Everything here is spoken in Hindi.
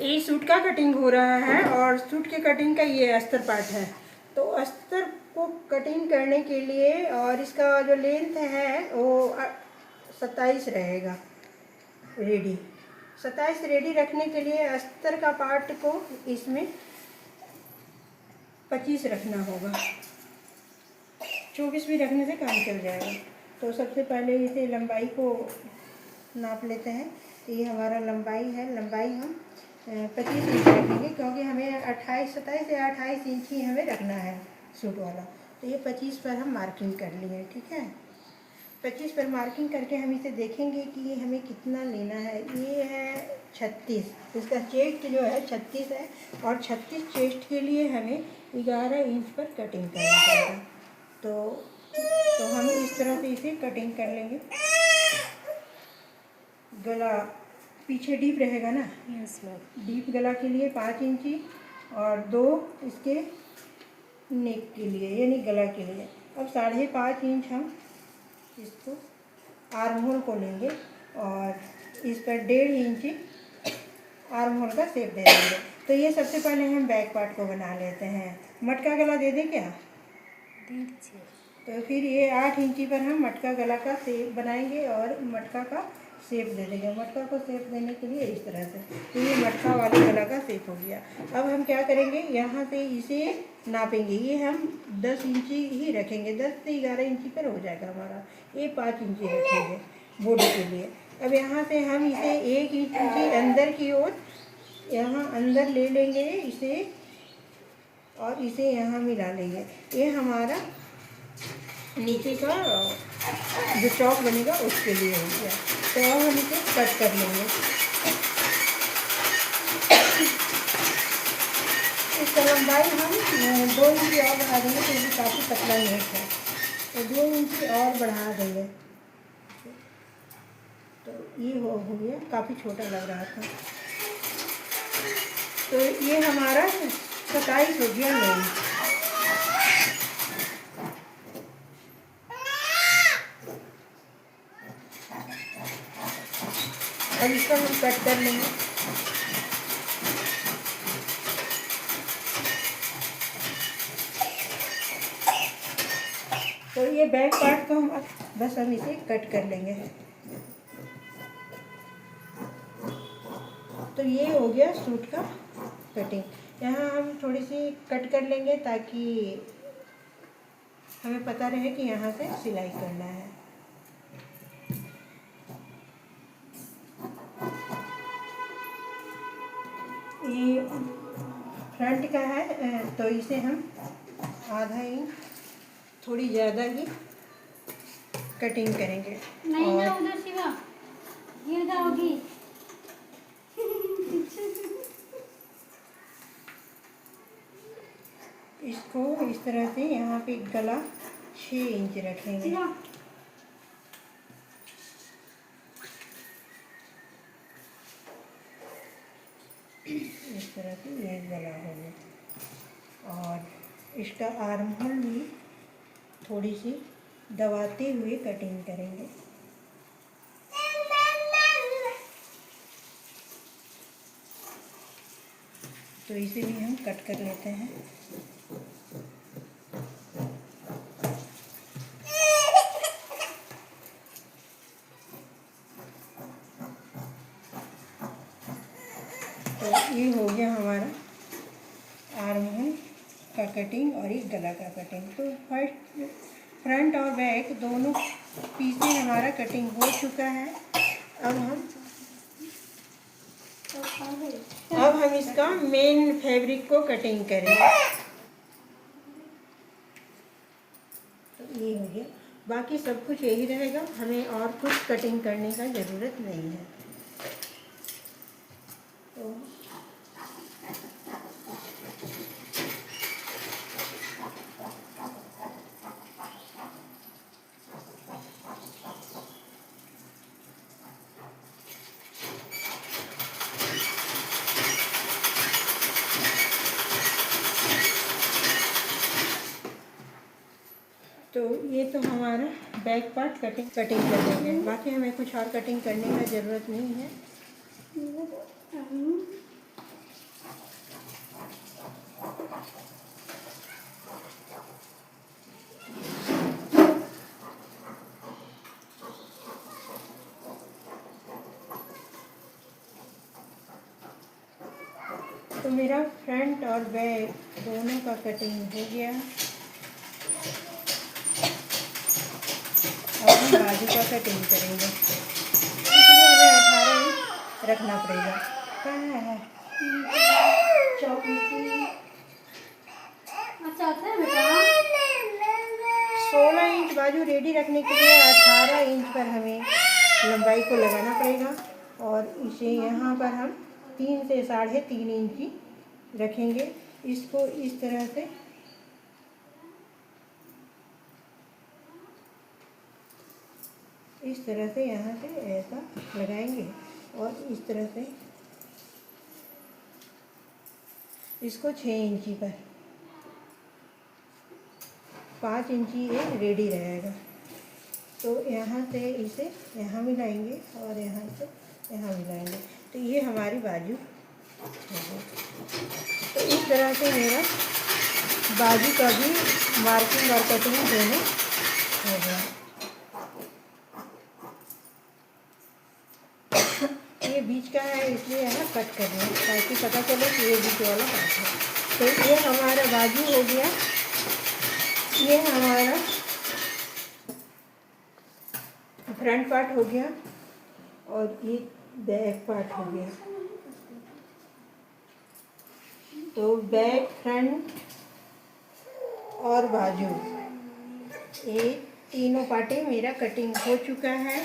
ये सूट का कटिंग हो रहा है और सूट के कटिंग का ये अस्तर पार्ट है। तो अस्तर को कटिंग करने के लिए और इसका जो लेंथ है वो 27 रहेगा रेडी। 27 रेडी रखने के लिए अस्तर का पार्ट को इसमें 25 रखना होगा। 24 भी रखने से काम चल जाएगा। तो सबसे पहले इसे लंबाई को नाप लेते हैं। ये हमारा लंबाई है, लंबाई हम 25 इंच रखेंगे क्योंकि हमें 27 या 28 इंच ही हमें रखना है सूट वाला। तो ये 25 पर हम मार्किंग कर लिए, ठीक है। 25 पर मार्किंग करके हम इसे देखेंगे कि ये हमें कितना लेना है। ये है 36, इसका चेस्ट जो है 36 है और 36 चेस्ट के लिए हमें 11 इंच पर कटिंग करना पड़ेगा। तो हम इस तरह से इसे कटिंग कर लेंगे। गला पीछे डीप रहेगा ना, यस मैम। डीप गला के लिए 5 इंची और 2 इसके नेक के लिए यानी गला के लिए। अब 5.5 इंच हम इसको आर्म होल को लेंगे और इस पर 1.5 इंची आर्म होल का शेप दे देंगे। तो ये सबसे पहले हम बैक पार्ट को बना लेते हैं। मटका गला दे दें क्या? दे दीजिए। तो फिर ये 8 इंची पर हम मटका गला का शेप बनाएंगे और मटका का शेप दे देंगे। मटका को शेप देने के लिए इस तरह से, तो ये मटका वाले गला का शेप हो गया। अब हम क्या करेंगे, यहाँ से इसे नापेंगे। ये हम 10 इंची ही रखेंगे, 10 से 11 इंची पर हो जाएगा हमारा। ये 5 इंची रखेंगे बॉडी के लिए। अब यहाँ से हम इसे 1 इंची अंदर की ओर यहाँ अंदर ले लेंगे इसे और इसे यहाँ मिला लेंगे। ये हमारा नीचे का जो चौक बनेगा उसके लिए हो गया। तो अब हम इसे कट कर लेंगे। इसका लंबाई हम 2 इंची और बढ़ा देंगे क्योंकि काफ़ी पतला नेक है, तो 2 इंची और बढ़ा देंगे। तो ये हो गया, काफ़ी छोटा लग रहा था। तो ये हमारा 27 हो गया लेंथ। अब इसका हम कट कर लेंगे। तो ये बैक पार्ट को हम बस हम इसे कट कर लेंगे। तो ये हो गया सूट का कटिंग। यहाँ हम थोड़ी सी कट कर लेंगे ताकि हमें पता रहे कि यहाँ से सिलाई करना है। ये फ्रंट का है तो इसे हम आधा इंच थोड़ी ज़्यादा ही कटिंग करेंगे। नहीं ना, उधर शिवा गिर जाओगी। इसको इस तरह से यहाँ पे गला 6 इंच रखेंगे। इस तरह से ये गला होगा और इसका आर्म होल भी थोड़ी सी दबाते हुए कटिंग करेंगे। तो इसे भी हम कट कर लेते हैं। तो ये हो गया हमारा आर्म होल का कटिंग और एक गला का कटिंग। तो फ्रंट और बैक दोनों पीछे हमारा कटिंग हो चुका है। अब हम इसका मेन फैब्रिक को कटिंग करेंगे। तो ये हो गया, बाकी सब कुछ यही रहेगा, हमें और कुछ कटिंग करने का ज़रूरत नहीं है। तो ये तो हमारा बैक पार्ट कटिंग कर देंगे। बाकी हमें कुछ और कटिंग करने का ज़रूरत नहीं है। तो मेरा फ्रंट और बैक दोनों का कटिंग हो गया। अब हम बाजू का कटिंग करेंगे, इसलिए हमें 18 इंच रखना पड़ेगा। कहाँ है चॉकलेटी? अच्छा अच्छा है बेटा। 16 इंच बाजू रेडी रखने के लिए 18 इंच पर हमें लंबाई को लगाना पड़ेगा, और इसे यहाँ पर हम 3 से 3.5 इंची रखेंगे। इसको इस तरह से यहाँ से ऐसा लगाएंगे, और इस तरह से इसको 6 इंची पर 5 इंची ये रेडी रहेगा। तो यहाँ से इसे यहाँ मिलाएंगे और यहाँ से यहाँ मिलाएंगे, तो ये हमारी बाजू है। तो इस तरह से मेरा बाजू का भी मार्किंग और कटिंग दोनों हो गया। ये बीच का है, इसलिए यहाँ कट कर लें ताकि पता चले कि ये बीच वाला पार्ट है। तो ये हमारा बाजू हो गया, ये हमारा फ्रंट पार्ट हो गया, और ये बैक पार्ट हो गया। तो बैक, फ्रंट और बाजू, ये तीनों पार्टें मेरा कटिंग हो चुका है।